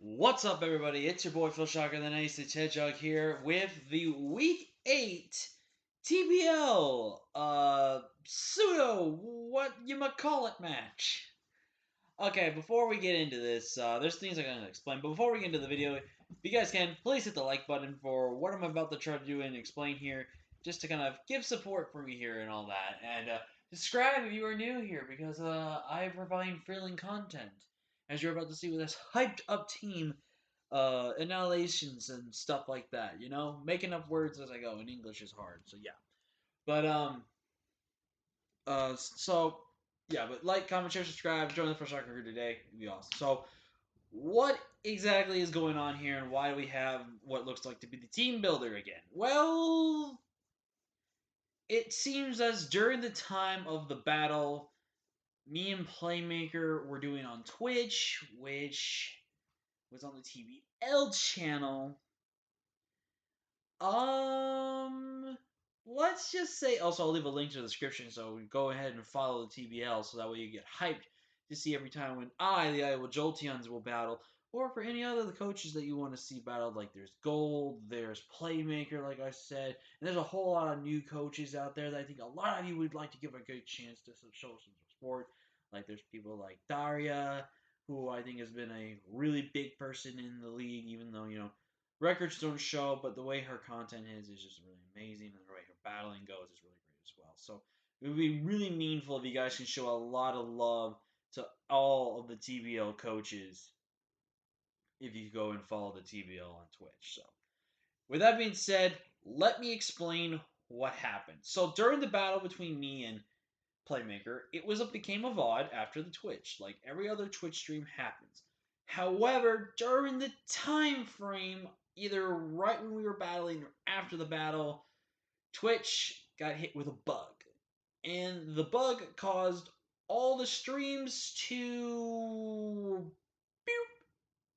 What's up, everybody? It's your boy Phil Shocker, the Nice Hedgehog here with the Week 8 TBL pseudo what you might call it match. Okay, before we get into this, there's things I'm gonna explain. But before we get into the video, if you guys can, please hit the like button for what I'm about to try to do and explain here, just to kind of give support for me here and all that. And subscribe if you are new here, because I provide thrilling content, as you're about to see with this hyped up team, annihilations and stuff like that. You know, making up words as I go, and English is hard, so yeah. But so yeah, but like, comment, share, subscribe, join the first soccer crew today. It'd be awesome. So, what exactly is going on here, and why do we have what looks like to be the team builder again? Well, it seems as during the time of the battle, me and Playmaker were doing on Twitch, which was on the TBL channel. Um, let's just say. Also, I'll leave a link to the description, so go ahead and follow the TBL, so that way you get hyped to see every time when the Iowa Jolteons, will battle, or for any other of the coaches that you want to see battled. Like there's Gold, there's Playmaker, like I said, and there's a whole lot of new coaches out there that I think a lot of you would like to give a good chance to show some support. Like there's people like Daria, who I think has been a really big person in the league, even though records don't show, but the way her content is just really amazing, and the way her battling goes is really great as well. So it would be really meaningful if you guys can show a lot of love to all of the TBL coaches if you go and follow the TBL on Twitch. So with that being said, let me explain what happened. So during the battle between me and Playmaker, became a VOD after the Twitch, like every other Twitch stream happens. However, during the time frame, either right when we were battling or after the battle, Twitch got hit with a bug. And the bug caused all the streams to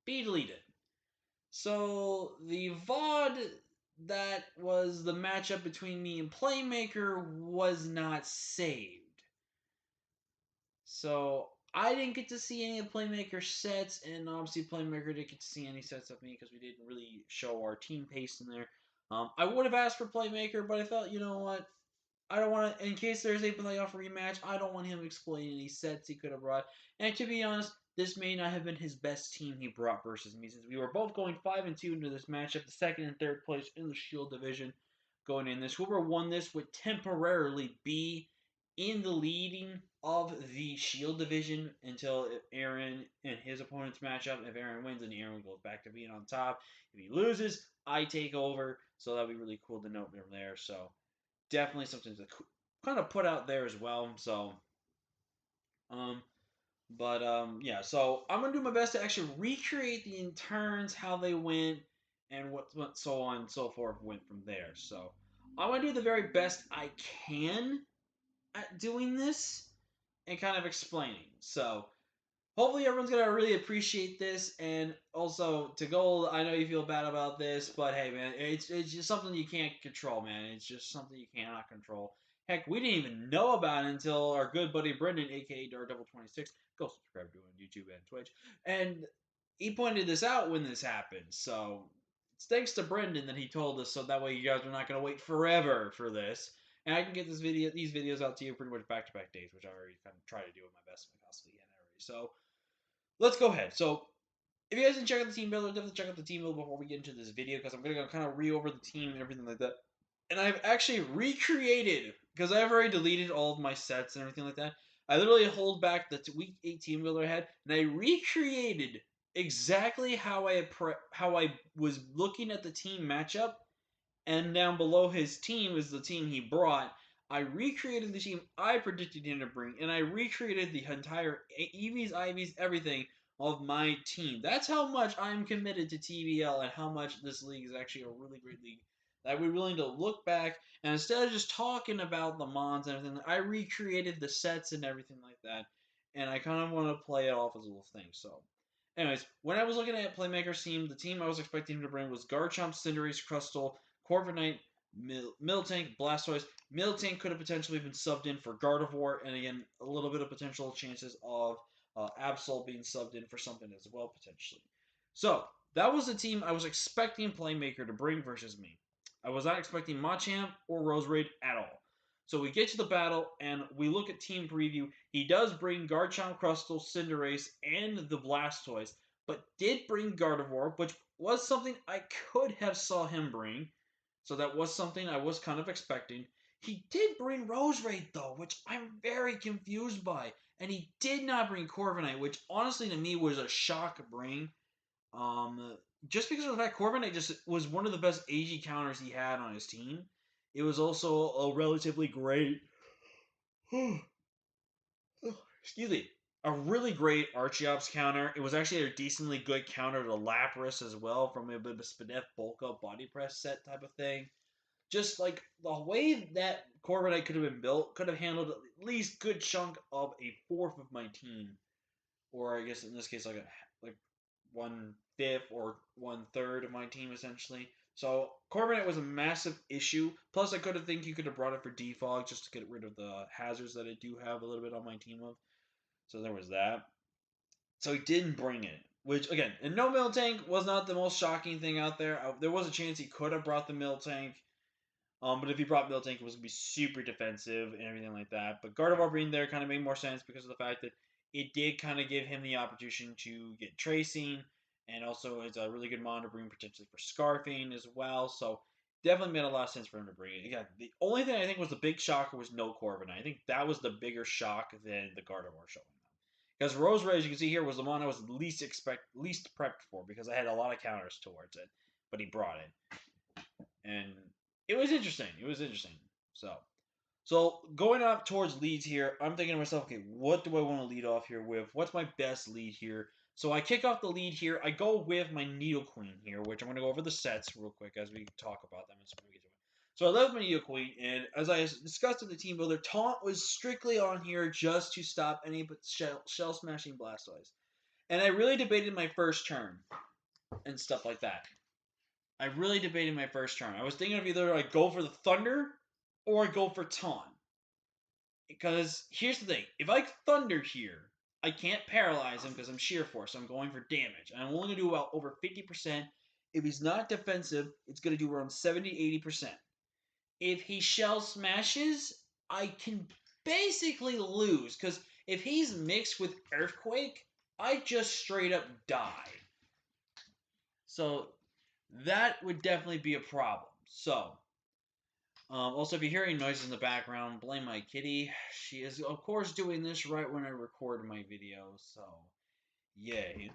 be deleted. So the VOD that was the matchup between me and Playmaker was not saved. So I didn't get to see any of Playmaker sets, and obviously Playmaker didn't get to see any sets of me because we didn't really show our team pace in there. I would have asked for Playmaker, but I felt, you know what? I don't want to, in case there's a playoff rematch, I don't want him explaining any sets he could have brought. And to be honest, this may not have been his best team he brought versus me, since we were both going 5-2 into this matchup, the second and third place in the Shield division going in this. Whoever won this would temporarily be in the leading of the Shield division until Aaron and his opponents match up. If Aaron wins, then Aaron goes back to being on top. If he loses, I take over. So that'd be really cool to note from there. So definitely something to kind of put out there as well. So, um, yeah. So I'm gonna do my best to actually recreate the turns, how they went, and what so on and so forth went from there. So I'm gonna do the very best I can at doing this and kind of explaining. So hopefully everyone's gonna really appreciate this. And also to Gold, I know you feel bad about this, but hey, man, it's just something you can't control, man. It's just something you cannot control. Heck, we didn't even know about it until our good buddy Brendan, aka Daredevil26, go subscribe to him on YouTube and Twitch, and he pointed this out when this happened. So it's thanks to Brendan that he told us, so that way you guys are not gonna wait forever for this. And I can get these videos out to you pretty much back to back days, which I already kind of try to do with my best if I possibly can already. So let's go ahead. So if you guys didn't check out the team builder, definitely check out the team builder before we get into this video, because I'm going to kind of re-over the team and everything like that. And I've actually recreated, because I've already deleted all of my sets and everything like that. I literally hold back the week 8 team builder I had, and I recreated exactly how I was looking at the team matchup, and down below his team is the team he brought. I recreated the team I predicted him to bring, and I recreated the entire EVs, IVs, everything of my team. That's how much I'm committed to TBL and how much this league is actually a really great league. That we're willing to look back, and instead of just talking about the mons and everything, I recreated the sets and everything like that, and I kind of want to play it off as a little thing. So, anyways, when I was looking at Playmaker's team, the team I was expecting him to bring was Garchomp, Cinderace, Crustle, Corviknight, Miltank, Blastoise. Miltank could have potentially been subbed in for Gardevoir, and again, a little bit of potential chances of Absol being subbed in for something as well, potentially. So that was the team I was expecting Playmaker to bring versus me. I was not expecting Machamp or Roserade at all. So we get to the battle and we look at team preview. He does bring Garchomp, Crustle, Cinderace, and the Blastoise, but did bring Gardevoir, which was something I could have saw him bring. So that was something I was kind of expecting. He did bring Roserade though, which I'm very confused by. And he did not bring Corviknight, which honestly to me was a shock bring. Just because of the fact Corviknight just was one of the best AG counters he had on his team. It was also a relatively great, excuse me, a really great Archeops counter. It was actually a decently good counter to Lapras as well from a bit of a Spadef bulk up body press set type of thing. Just like the way that Corviknight could have been built, could have handled at least good chunk of a fourth of my team, or I guess in this case like 1/5 or 1/3 of my team essentially. So Corviknight was a massive issue. Plus, I could have think you could have brought it for defog just to get rid of the hazards that I do have a little bit on my team of. So there was that. So he didn't bring it, which again, and no Miltank was not the most shocking thing out there. There was a chance he could have brought the Miltank. But if he brought Miltank, it was going to be super defensive and everything like that. But Gardevoir being there kind of made more sense because of the fact that it did kind of give him the opportunity to get tracing, and also it's a really good mon to bring potentially for scarfing as well. So definitely made a lot of sense for him to bring it. Again, the only thing I think was the big shocker was no Corviknight. I think that was the bigger shock than the Gardevoir showing them. Because Roserade, as you can see here, was the one I was least prepped for because I had a lot of counters towards it, but he brought it. And it was interesting. It was interesting. So going up towards leads here, I'm thinking to myself, okay, what do I want to lead off here with? What's my best lead here? So I kick off the lead here. I go with my Nidoqueen here, which I'm going to go over the sets real quick as we talk about them. So I love my Nidoqueen, and as I discussed in the team builder, Taunt was strictly on here just to stop any but shell smashing Blastoise. And I really debated my first turn and stuff like that. I really debated my first turn. I was thinking of either I go for the Thunder or I go for Taunt. Because here's the thing: if I Thunder here, I can't paralyze him because I'm Sheer Force. So I'm going for damage. And I'm only going to do about over 50%. If he's not defensive, it's going to do around 70-80%. If he Shell Smashes, I can basically lose. Because if he's mixed with Earthquake, I just straight up die. So that would definitely be a problem. So, also, if you're hearing noises in the background, blame my kitty. She is, of course, doing this right when I record my videos, so yay.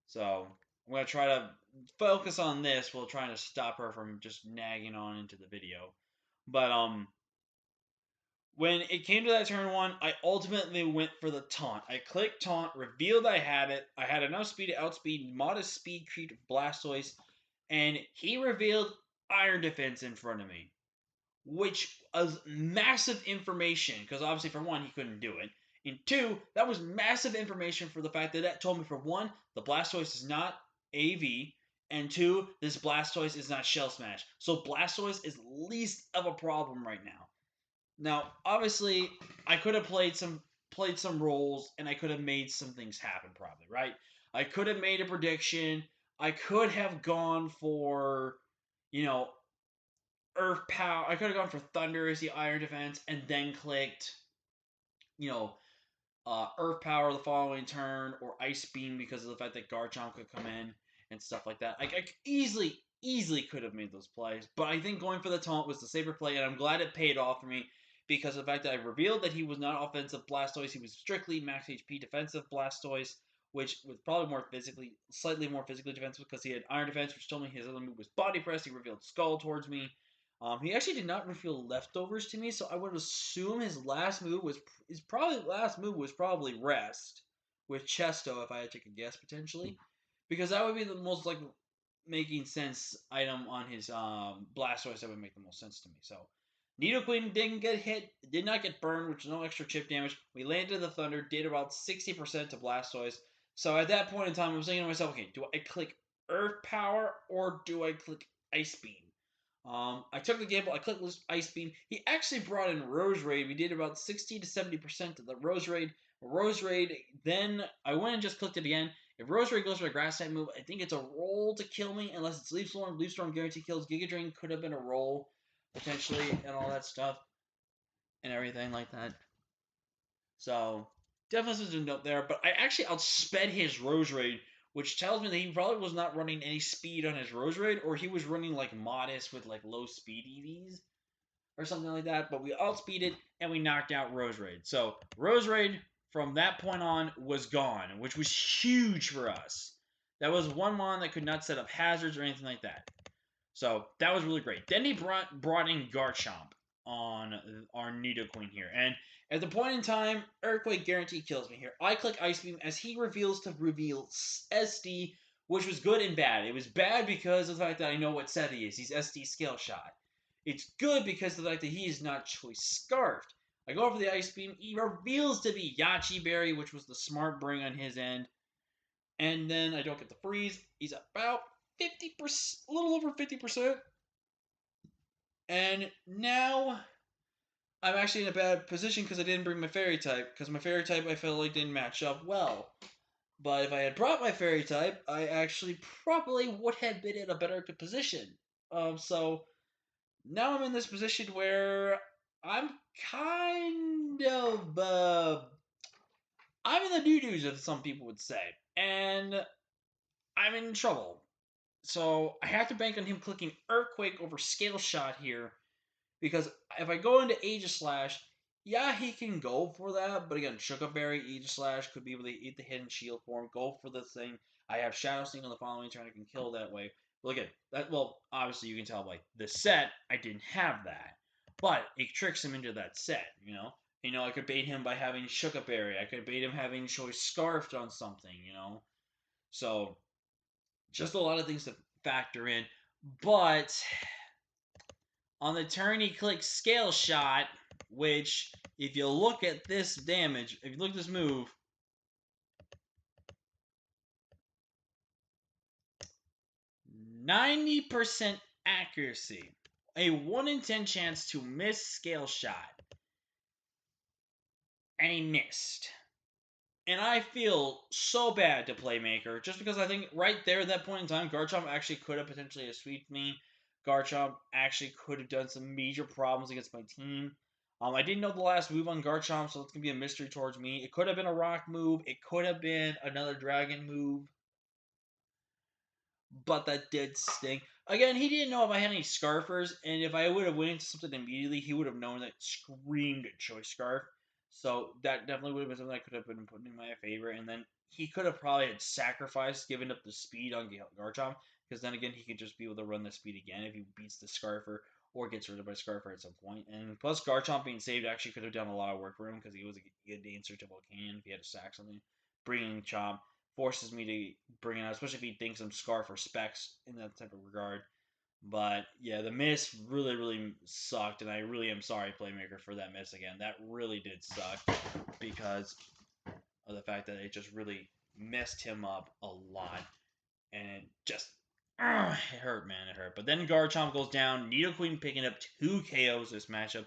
So, I'm going to try to focus on this while trying to stop her from just nagging on into the video. But, when it came to that turn one, I ultimately went for the taunt. I clicked taunt, revealed I had it. I had enough speed to outspeed modest speed creep Blastoise, and he revealed Iron Defense in front of me, which was massive information because obviously for one he couldn't do it, and two that was massive information for the fact that that told me for one the Blastoise is not AV, and two this Blastoise is not Shell Smash, so Blastoise is least of a problem right now. Now, obviously, I could have played some roles, and I could have made some things happen. Probably right. I could have made a prediction. I could have gone for, you know, Earth Power. I could have gone for Thunder as the Iron Defense, and then clicked, you know, Earth Power the following turn, or Ice Beam because of the fact that Garchomp could come in and stuff like that. I easily could have made those plays, but I think going for the taunt was the safer play, and I'm glad it paid off for me because of the fact that I revealed that he was not offensive Blastoise, he was strictly max HP defensive Blastoise, which was probably slightly more physically defensive because he had Iron Defense, which told me his other move was Body Press. He revealed Skull towards me. He actually did not reveal leftovers to me, so I would assume his last move was probably Rest with Chesto if I had to take a guess potentially, because that would be the most like making sense item on his Blastoise that would make the most sense to me. So Nidoqueen didn't get hit, did not get burned, which is no extra chip damage. We landed the Thunder, did about 60% to Blastoise. So at that point in time, I was thinking to myself, okay, do I click Earth Power or do I click Ice Beam? I took the gamble. I clicked Ice Beam. He actually brought in Roserade. We did about 60 to 70% of the Roserade. Roserade Then I went and just clicked it again. If Rosary goes for a grass type move, I think it's a roll to kill me unless it's Leaf Storm. Leaf Storm guarantee kills. Giga Drain could have been a roll potentially and all that stuff and everything like that. So definitely something to note there. But I actually outsped his Rose Raid, which tells me that he probably was not running any speed on his Rose Raid, or he was running like modest with like low speed EVs or something like that. But we outspeeded and we knocked out Rose Raid. So Rose Raid from that point on was gone, which was huge for us. That was one mon that could not set up hazards or anything like that. So that was really great. Then he brought in Garchomp on our Nidoqueen here. And at the point in time, Earthquake guarantee kills me here. I click Ice Beam as he reveals to reveal SD, which was good and bad. It was bad because of the fact that I know what set he is. He's SD Scale Shot. It's good because of the fact that he is not Choice Scarfed. I go for the Ice Beam. He reveals to be Yachi Berry, which was the smart bring on his end. And then I don't get the freeze. He's about 50%, a little over 50%. And now I'm actually in a bad position because I didn't bring my fairy type. Because my fairy type I felt like didn't match up well. But if I had brought my fairy type, I actually probably would have been in a better position. So now I'm in this position where I'm kind of I'm in the doo-doos, as some people would say, and I'm in trouble. So I have to bank on him clicking Earthquake over Scale Shot here, because if I go into Aegislash, yeah, he can go for that, but again, Sugar Berry, Aegislash could be able to eat the hidden shield form, go for the thing. I have Shadow Sting on the following turn, I can kill that way. But again, obviously you can tell, like, the set, I didn't have that. But it tricks him into that set, you know? I could bait him by having Sugar Berry, I could bait him having Choice Scarfed on something, So, just a lot of things to factor in. But on the turn, he clicks Scale Shot, which, if you look at this damage, if you look at this move, 90% accuracy. A 1 in 10 chance to miss Scale Shot. And he missed. And I feel so bad to Playmaker, just because I think right there at that point in time, Garchomp actually could have potentially sweeped me. Garchomp actually could have done some major problems against my team. I didn't know the last move on Garchomp, so it's going to be a mystery towards me. It could have been a rock move. It could have been another dragon move. But that did sting. Again, he didn't know if I had any Scarfers, and if I would have went into something immediately, he would have known that screamed Choice Scarf. So that definitely would have been something I could have been putting in my favor. And then he could have probably had sacrificed, giving up the speed on Garchomp, because then again, he could just be able to run the speed again if he beats the Scarfer or gets rid of my Scarfer at some point. And plus, Garchomp being saved actually could have done a lot of work for him, because he was a good answer to Volcanion if he had to sack something. Bringing Chomp forces me to bring it out, especially if he thinks I'm Scarf or Specs in that type of regard. But yeah, the miss really, really sucked, and I really am sorry, Playmaker, for that miss again. That really did suck because of the fact that it just really messed him up a lot, and it just it hurt, man, it hurt. But then Garchomp goes down, Nidoqueen picking up 2 KOs this matchup.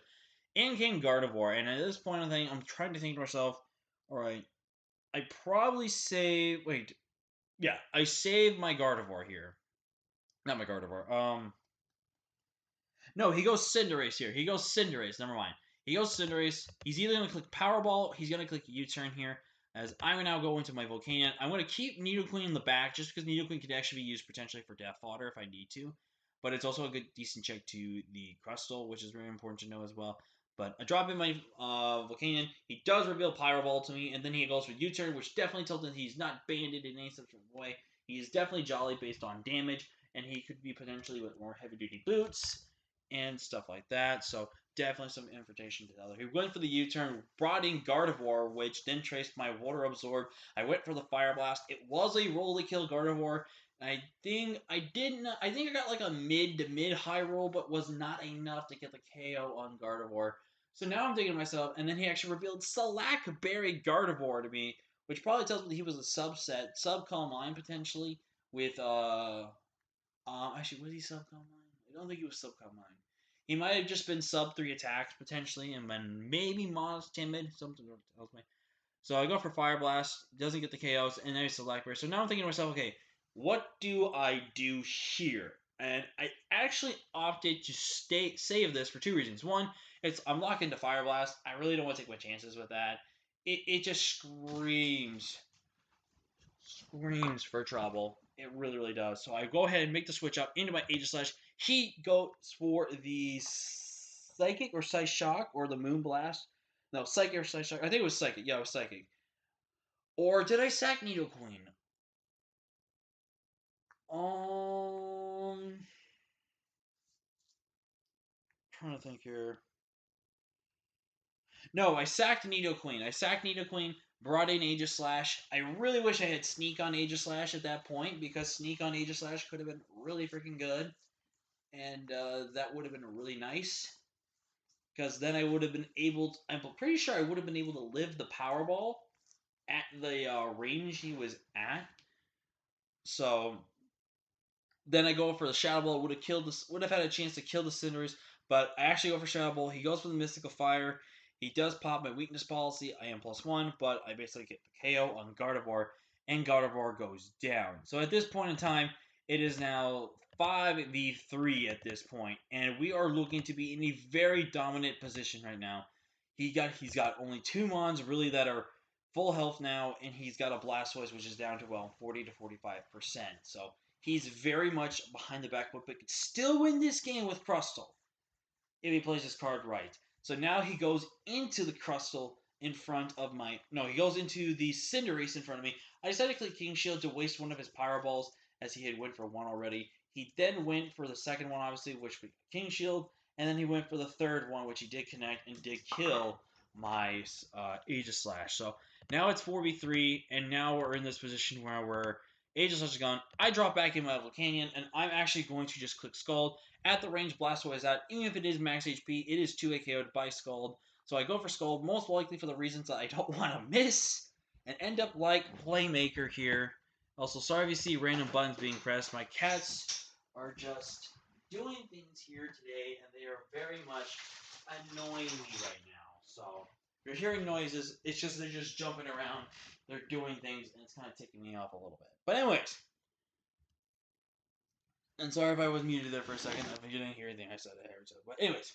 In came Gardevoir, and at this point, I'm trying to think to myself, all right, I probably save. Wait, yeah, I saved my Gardevoir here. Not my Gardevoir. No, he goes Cinderace here. He goes Cinderace. Never mind. He goes Cinderace. He's either going to click Powerball. He's going to click U-turn here. As I'm now go into my Volcanion. I'm going to keep Nidoqueen in the back just because Nidoqueen could actually be used potentially for Death Fodder if I need to. But it's also a good, decent check to the Crustle, which is very important to know as well. But I drop in my Volcanion. He does reveal Pyro Ball to me, and then he goes for U-turn, which definitely tells me he's not banded in any such way. He is definitely Jolly based on damage, and he could be potentially with more heavy-duty boots and stuff like that. So definitely some invitation to the other. He went for the U-turn, brought in Gardevoir, which then traced my Water Absorb. I went for the Fire Blast. It was a roll to kill Gardevoir. I think I didn't. I think I got like a mid to mid high roll, but was not enough to get the KO on Gardevoir. So now I'm thinking to myself, and then he actually revealed Slack Berry Gardevoir to me, which probably tells me he was a subset, sub Calm Mind potentially with actually was he sub Calm Mind? I don't think he was sub Calm Mind. He might have just been sub 3 attacks potentially, and then maybe modest timid. Something tells me. So I go for Fire Blast, doesn't get the KOs, and then I select Bear. So now I'm thinking to myself, okay, what do I do here? And I actually opted to save this for two reasons. One, I'm locked into Fire Blast. I really don't want to take my chances with that. It just screams for trouble. It really, really does. So I go ahead and make the switch up into my Aegislash. He goes for the Psychic or Psyshock or the Moonblast. No, Psychic or Psyshock. I think it was Psychic. Yeah, it was Psychic. Or did I sack Nidoqueen? Um, trying to think here. No, I sacked Nidoqueen. Brought in Aegislash. I really wish I had Sneak on Aegislash at that point because Sneak on Aegislash could have been really freaking good. And that would have been really nice. Because then I would have been able to, I'm pretty sure I would have been able to live the Powerball at the range he was at. So then I go for the Shadow Ball. Would have had a chance to kill the Cinderace, but I actually go for Shadow Ball. He goes for the Mystical Fire. He does pop my weakness policy. I am +1, but I basically get the KO on Gardevoir, and Gardevoir goes down. So at this point in time, it is now 5v3 at this point, and we are looking to be in a very dominant position right now. He's got only two Mons really that are full health now, and he's got a Blastoise which is down to 40 to 45%. So he's very much behind the back foot, but could still win this game with Crustle if he plays his card right. So now he goes into the Crustle in front of my. No, he goes into the Cinderace in front of me. I decided to click King Shield to waste one of his Power Balls as he had went for one already. He then went for the second one, obviously, which was King Shield, and then he went for the third one, which he did connect and did kill my Aegislash. So now it's 4v3, and now we're in this position where we're Aegislash is gone. I drop back in my Volcanion, and I'm actually going to just click Scald at the range Blastoise is at. Even if it is max HP, it is 2 KO'd by Scald. So I go for Scald, most likely for the reasons that I don't want to miss, and end up like Playmaker here. Also, sorry if you see random buttons being pressed. My cats are just doing things here today, and they are very much annoying me right now. So if you're hearing noises, it's just they're just jumping around, they're doing things, and it's kind of ticking me off a little bit. But anyways, and sorry if I was muted there for a second. If you didn't hear anything I said, I heard so. But anyways,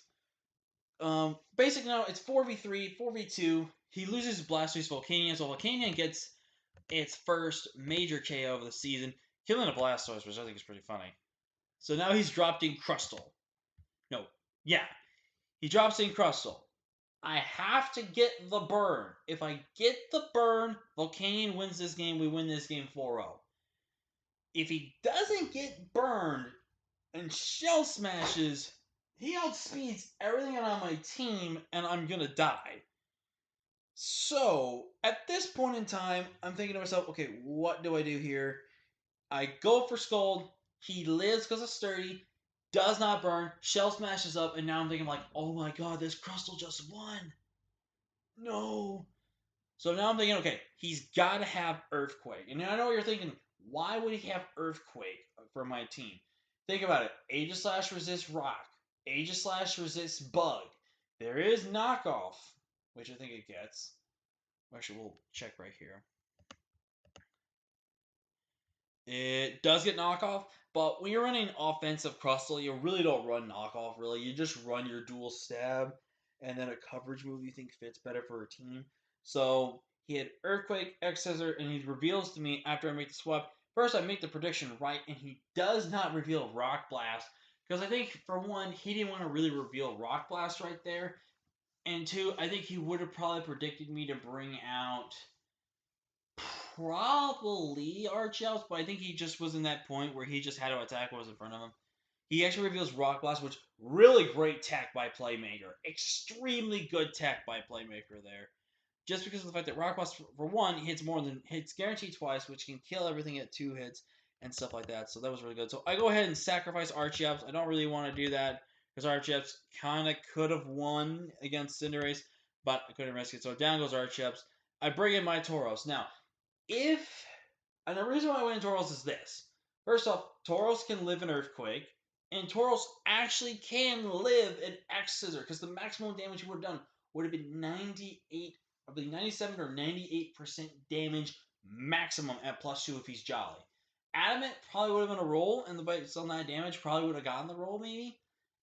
basic now it's 4v3, 4v2. He loses Blastoise Volcanion, so Volcanion gets its first major KO of the season, killing a Blastoise, which I think is pretty funny. So now he's dropped in Crustle. No, yeah, he drops in Crustle. I have to get the burn. If I get the burn, Volcanion wins this game. We win this game 4-0. If he doesn't get burned and Shell Smashes, he outspeeds everything on my team, and I'm gonna die. So, at this point in time, I'm thinking to myself, okay, what do I do here? I go for Scald. He lives because of Sturdy. Does not burn. Shell Smashes up, and now I'm thinking like, oh my god, this Crustle just won. No. So now I'm thinking, okay, he's got to have Earthquake. And I know what you're thinking. Why would he have Earthquake for my team? Think about it. Aegislash resists Rock. Aegislash resists Bug. There is Knockoff, which I think it gets. Actually, we'll check right here. It does get Knockoff, but when you're running offensive Crustle, you really don't run Knockoff, really. You just run your dual stab and then a coverage move you think fits better for a team. So he had Earthquake, X Scissor, and he reveals to me after I make the swap. First, I make the prediction right, and he does not reveal Rock Blast. Because I think, for one, he didn't want to really reveal Rock Blast right there. And two, I think he would have probably predicted me to bring out probably Archeops, but I think he just was in that point where he just had to attack what was in front of him. He actually reveals Rock Blast, which really great tech by Playmaker. Extremely good tech by Playmaker there. Just because of the fact that Rock Blast, for one, hits guaranteed twice, which can kill everything at 2 hits and stuff like that. So that was really good. So I go ahead and sacrifice Archeops. I don't really want to do that because Archeops kind of could have won against Cinderace, but I couldn't risk it. So down goes Archeops. I bring in my Tauros. Now, and the reason why I went in Tauros is this. First off, Tauros can live in Earthquake, and Tauros actually can live in X Scissor, because the maximum damage he would have done would have been 98%. I believe 97 or 98% damage maximum at +2 if he's jolly. Adamant probably would have been a roll, and the bites on that damage probably would have gotten the roll maybe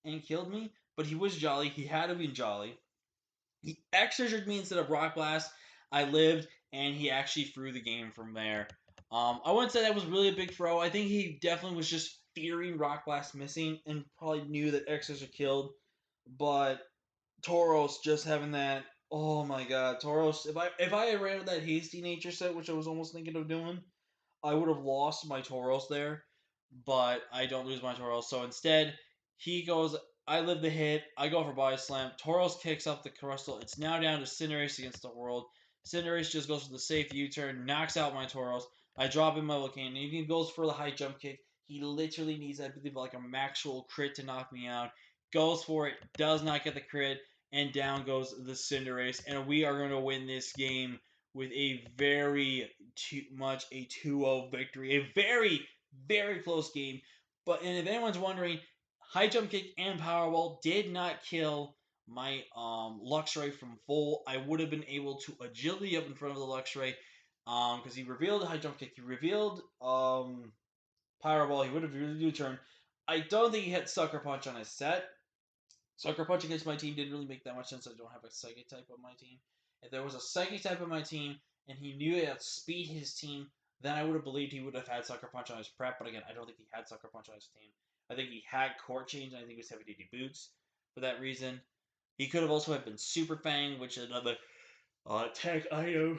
and killed me. But he was jolly. He had to be jolly. He exorcised me instead of Rock Blast. I lived, and he actually threw the game from there. I wouldn't say that was really a big throw. I think he definitely was just fearing Rock Blast missing and probably knew that Exorcist killed. But Tauros just having that. Oh my God, Tauros! If I had ran with that hasty nature set, which I was almost thinking of doing, I would have lost my Tauros there. But I don't lose my Tauros, so instead he goes. I live the hit. I go for body slam. Tauros kicks up the crystal. It's now down to Cinderace against the world. Cinderace just goes for the safe U-turn, knocks out my Tauros. I drop in my Volcano. And he goes for the high jump kick. He literally needs, I believe, like a maxwell crit to knock me out. Goes for it, does not get the crit, and down goes the Cinderace. And we are going to win this game with a very too much a 2-0 victory. A very, very close game. But and if anyone's wondering, high jump kick and powerball did not kill my Luxray from full. I would have been able to agility up in front of the Luxray because he revealed high jump kick. He revealed powerball. He would have really U-turn. I don't think he had sucker punch on his set. Sucker Punch against my team didn't really make that much sense. I don't have a Psychic type on my team. If there was a Psychic type on my team and he knew he had speed his team, then I would have believed he would have had Sucker Punch on his prep. But again, I don't think he had Sucker Punch on his team. I think he had Court Change, and I think he was heavy duty boots for that reason. He could have also have been Super Fang, which is another tech item.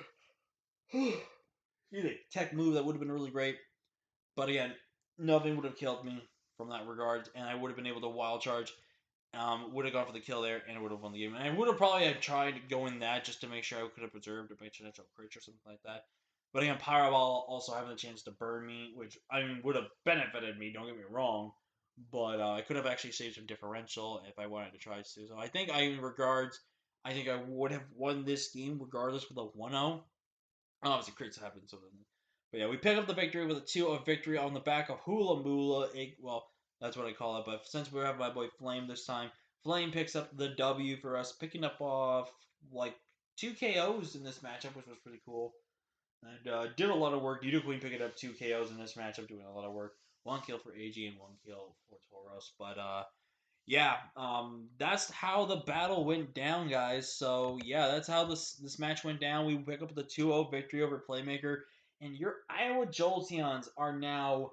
Tech move that would have been really great. But again, nothing would have killed me from that regard, and I would have been able to wild charge would have gone for the kill there and would have won the game. And I would have probably have tried going that just to make sure I could have preserved a potential crit or something like that. But again, Powerball also having the chance to burn me, which I mean would have benefited me. Don't get me wrong, but I could have actually saved some differential if I wanted to try to. So I think I think I would have won this game regardless with a 1-0. Obviously, crits happen, so then. But yeah, we pick up the victory with a 2-0 victory on the back of Hula Moola. Well, that's what I call it. But since we have my boy Flame this time, Flame picks up the W for us, picking up off like 2 KOs in this matchup, which was pretty cool. And did a lot of work. Nido Queen picking up 2 KOs in this matchup, doing a lot of work. 1 kill for AG and 1 kill for Tauros. But yeah, that's how the battle went down, guys. So yeah, that's how this match went down. We pick up the 2-0 victory over Playmaker, and your Iowa Jolteons are now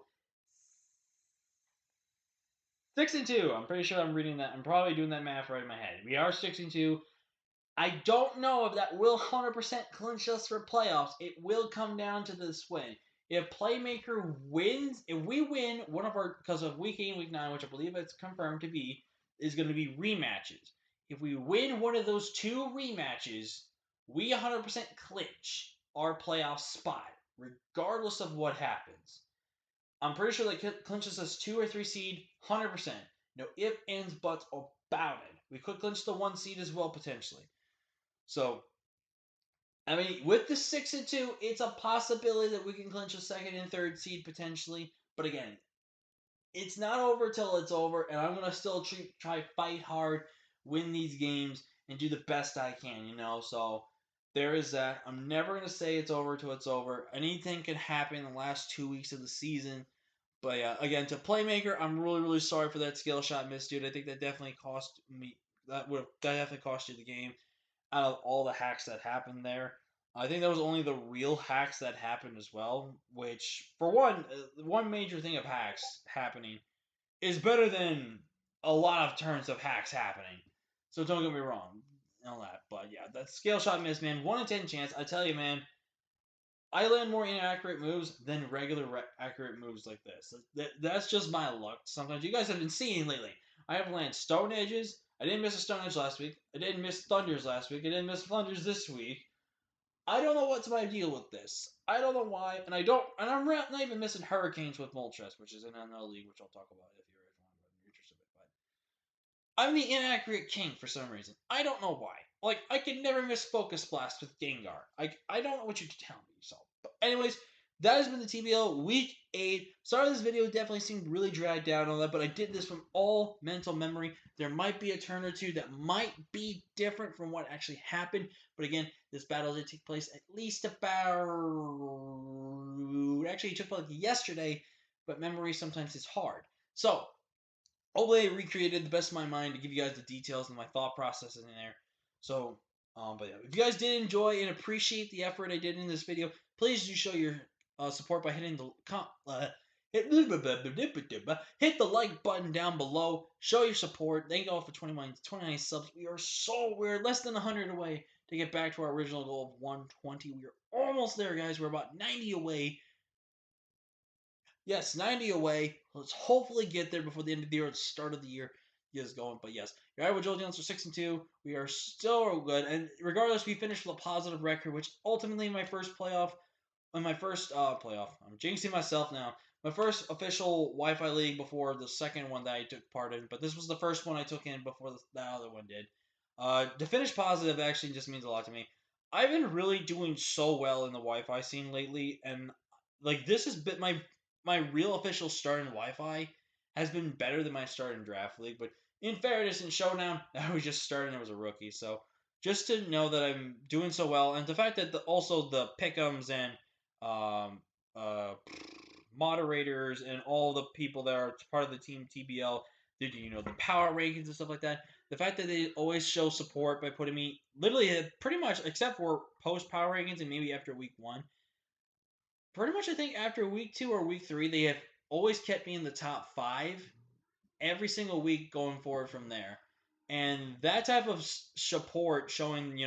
6-2. I'm pretty sure I'm reading that. I'm probably doing that math right in my head. We are 6-2. I don't know if that will 100% clinch us for playoffs. It will come down to this win. If Playmaker wins, if we win one of our, because of week 8 and week 9, which I believe it's confirmed to be, is going to be rematches. If we win one of those 2 rematches, we 100% clinch our playoff spot, regardless of what happens. I'm pretty sure that clinches us 2 or 3 seed, 100%. No ifs, ands, buts about it. We could clinch the 1 seed as well, potentially. So, I mean, with the 6-2, it's a possibility that we can clinch a 2nd and 3rd seed potentially. But again, it's not over till it's over, and I'm gonna still try fight hard, win these games, and do the best I can. So there is that. I'm never gonna say it's over till it's over. Anything can happen in the last 2 weeks of the season. But yeah, again, to Playmaker, I'm really, really sorry for that skill shot miss, dude. I think that definitely cost me. That definitely cost you the game out of all the hacks that happened there. I think that was only the real hacks that happened as well. Which, for one major thing of hacks happening is better than a lot of turns of hacks happening. So don't get me wrong, all that. But yeah, that scale shot miss, man, 1 in 10 chance. I tell you, man, I land more inaccurate moves than regular accurate moves like this. That's just my luck. Sometimes you guys have been seeing lately. I have landed stone edges. I didn't miss a stone edge last week. I didn't miss thunders last week. I didn't miss thunders this week. I don't know what's my deal with this. I don't know why, and I'm not even missing hurricanes with Moltres, which is in another league, which I'll talk about if you're interested. But I'm the inaccurate king for some reason. I don't know why. Like, I can never miss Focus Blast with Gengar. I don't know what you tell me. So, but anyways, that has been the TBL Week 8. Sorry this video definitely seemed really dragged out and all that, but I did this from all mental memory. There might be a turn or two that might be different from what actually happened, but again, this battle did take place at least about... Actually, it took place yesterday, but memory sometimes is hard. So, hopefully I recreated the best of my mind to give you guys the details and my thought process in there. So, but yeah, if you guys did enjoy and appreciate the effort I did in this video, please do show your support by hitting the hit the like button down below. Show your support. Thank you all for 29 subs. We're less than 100 away to get back to our original goal of 120. We are almost there, guys. We're about 90 away. Yes, 90 away. Let's hopefully get there before the end of the year or the start of the year is going. But yes, your average Joel Jones are 6-2. We are still good. And regardless, we finished with a positive record, which ultimately my first playoff, I'm jinxing myself now. My first official Wi-Fi league before the second one that I took part in, but this was the first one I took in before that other one did. To finish positive actually just means a lot to me. I've been really doing so well in the Wi-Fi scene lately, and like this has been my real official start in Wi-Fi has been better than my start in Draft League. But in fairness, in Showdown, I was just starting. I was a rookie, so just to know that I'm doing so well, and the fact that also the pickums and um, uh, moderators and all the people that are part of the team TBL, did the power rankings and stuff like that. The fact that they always show support by putting me literally pretty much except for post power rankings and maybe after week 1, pretty much I think after week 2 or week 3 they have always kept me in the top 5 every single week going forward from there. And that type of support showing,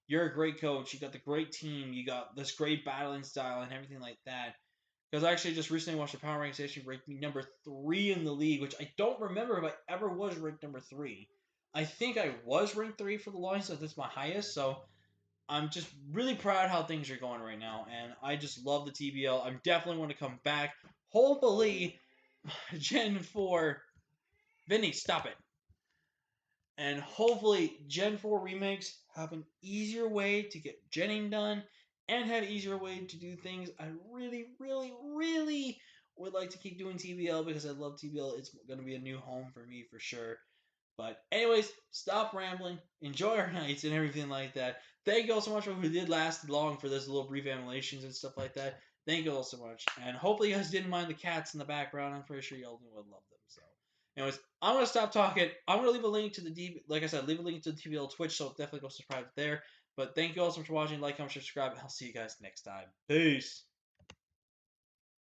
you're a great coach, you got the great team, you got this great battling style and everything like that. Because I actually just recently watched the Power Rank Station ranked me number 3 in the league, which I don't remember if I ever was ranked number 3. I think I was ranked 3 for the longest, so that's my highest. So I'm just really proud how things are going right now, and I just love the TBL. I definitely want to come back. Hopefully, Gen 4. Vinny, stop it. And hopefully, Gen 4 remakes have an easier way to get genning done and have an easier way to do things. I really, really, really would like to keep doing TBL because I love TBL. It's going to be a new home for me for sure. But anyways, stop rambling. Enjoy our nights and everything like that. Thank you all so much for who did last long for this little brief animations and stuff like that. Thank you all so much. And hopefully you guys didn't mind the cats in the background. I'm pretty sure y'all would love them. So anyways, I'm gonna stop talking. I'm gonna leave a link to like I said, leave a link to the TBL Twitch, so definitely go subscribe there. But thank you all so much for watching. Like, comment, subscribe, and I'll see you guys next time. Peace.